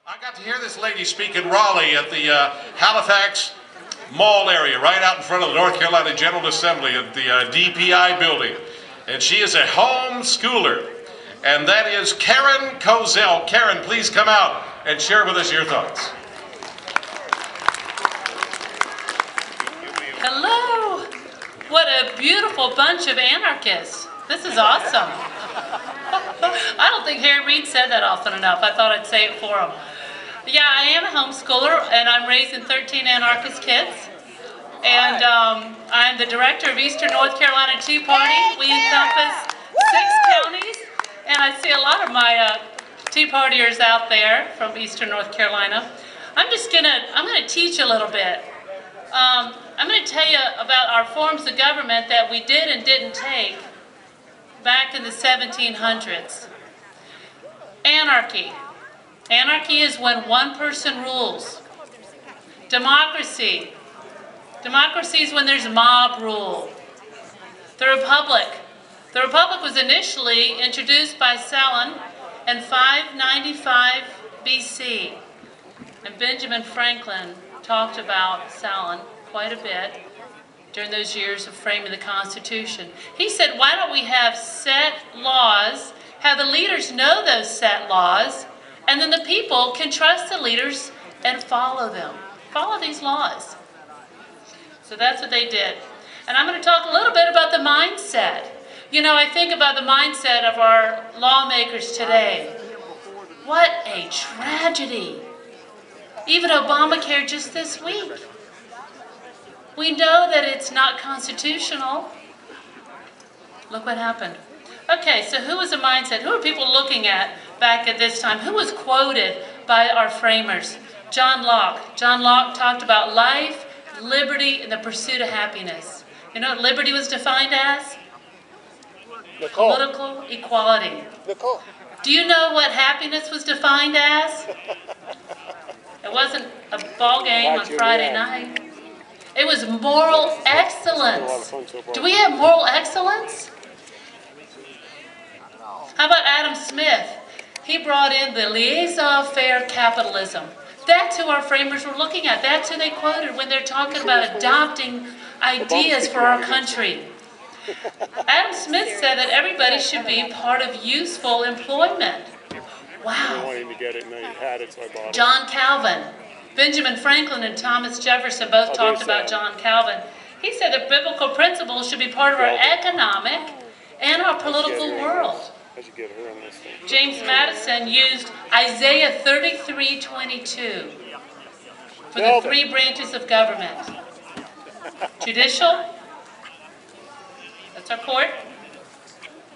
I got to hear this lady speak in Raleigh at the Halifax Mall area, right out in front of the North Carolina General Assembly at the DPI building. And she is a homeschooler. And that is Karen Kozel. Karen, please come out and share with us your thoughts. Hello. What a beautiful bunch of anarchists. This is awesome. I don't think Harry Reid said that often enough. I thought I'd say it for him. Yeah, I am a homeschooler, and I'm raising 13 anarchist kids. And I'm the director of Eastern North Carolina Tea Party. We encompass 6 counties, and I see a lot of my Tea Partiers out there from Eastern North Carolina. I'm gonna teach a little bit. I'm gonna tell you about our forms of government that we did and didn't take back in the 1700s. Anarchy. Anarchy is when one person rules. Democracy. Democracy is when there's mob rule. The Republic. The Republic was initially introduced by Salon in 595 BC. And Benjamin Franklin talked about Salon quite a bit during those years of framing the Constitution. He said, why don't we have set laws, have the leaders know those set laws, and then the people can trust the leaders and follow them. Follow these laws. So that's what they did. And I'm going to talk a little bit about the mindset. You know, I think about the mindset of our lawmakers today. What a tragedy. Even Obamacare just this week. We know that it's not constitutional. Look what happened. Okay, so who was the mindset? Who are people looking at back at this time? Who was quoted by our framers? John Locke. John Locke talked about life, liberty, and the pursuit of happiness. You know what liberty was defined as? Nicole. Political equality. Nicole. Do you know what happiness was defined as? It wasn't a ball game on Friday night. It was moral excellence. Do we have moral excellence? How about Adam Smith? He brought in the laissez-faire capitalism. That's who our framers were looking at. That's who they quoted when they're talking about adopting ideas for our country. Adam Smith said that everybody should be part of useful employment. Wow. John Calvin. Benjamin Franklin and Thomas Jefferson both talked about John Calvin. He said that biblical principles should be part of our economic and our political world. James Madison used Isaiah 33:22 for the 3 branches of government. Judicial, that's our court,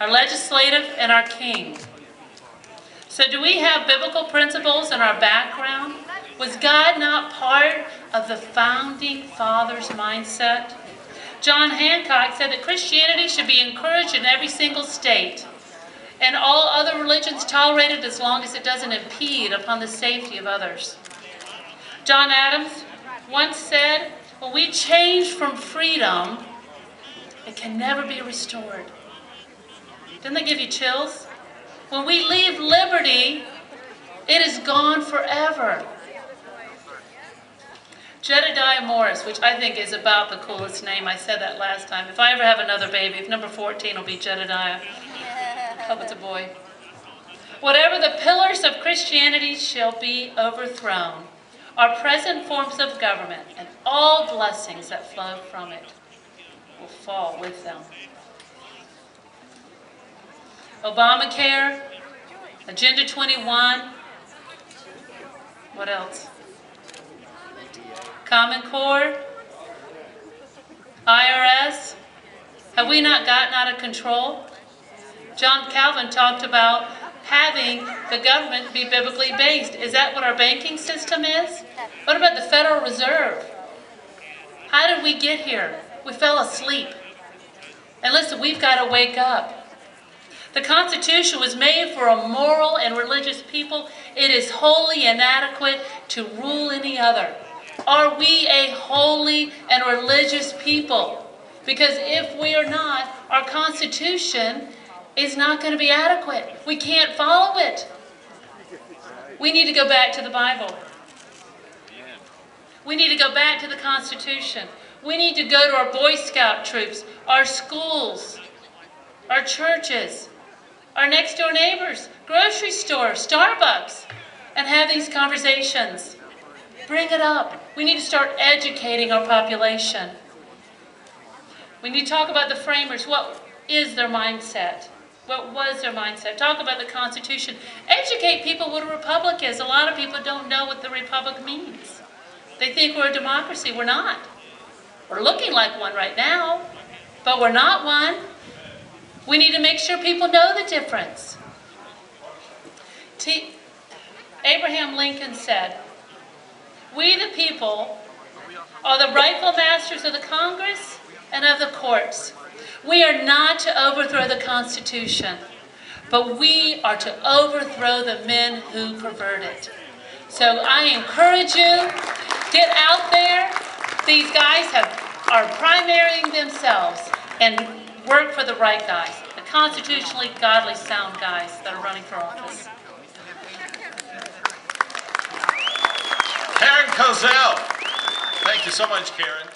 our legislative, and our king. So do we have biblical principles in our background? Was God not part of the founding fathers' mindset? John Hancock said that Christianity should be encouraged in every single state, and all other religions tolerated as long as it doesn't impede upon the safety of others. John Adams once said, when we change from freedom, it can never be restored. Didn't that give you chills? When we leave liberty, it is gone forever. Jedediah Morris, which I think is about the coolest name. I said that last time. If I ever have another baby, if number 14 will be Jedediah. Hope it's a boy. Whatever the pillars of Christianity shall be overthrown, our present forms of government and all blessings that flow from it will fall with them. Obamacare, Agenda 21, what else? Common Core, IRS. Have we not gotten out of control? John Calvin talked about having the government be biblically based. Is that what our banking system is? What about the Federal Reserve? How did we get here? We fell asleep. And listen, we've got to wake up. The Constitution was made for a moral and religious people. It is wholly inadequate to rule any other. Are we a holy and religious people? Because if we are not, our Constitution is not going to be adequate. We can't follow it. We need to go back to the Bible. We need to go back to the Constitution. We need to go to our Boy Scout troops, our schools, our churches, our next door neighbors, grocery stores, Starbucks, and have these conversations. Bring it up. We need to start educating our population. We need to talk about the framers. What is their mindset? What was their mindset? Talk about the Constitution. Educate people what a republic is. A lot of people don't know what the republic means. They think we're a democracy. We're not. We're looking like one right now, but we're not one. We need to make sure people know the difference. Abraham Lincoln said, "We the people are the rightful masters of the Congress and of the courts. We are not to overthrow the Constitution, but we are to overthrow the men who pervert it." So I encourage you, get out there. These guys are primarying themselves and work for the right guys, the constitutionally godly sound guys that are running for office. Karen Kozel. Thank you so much, Karen.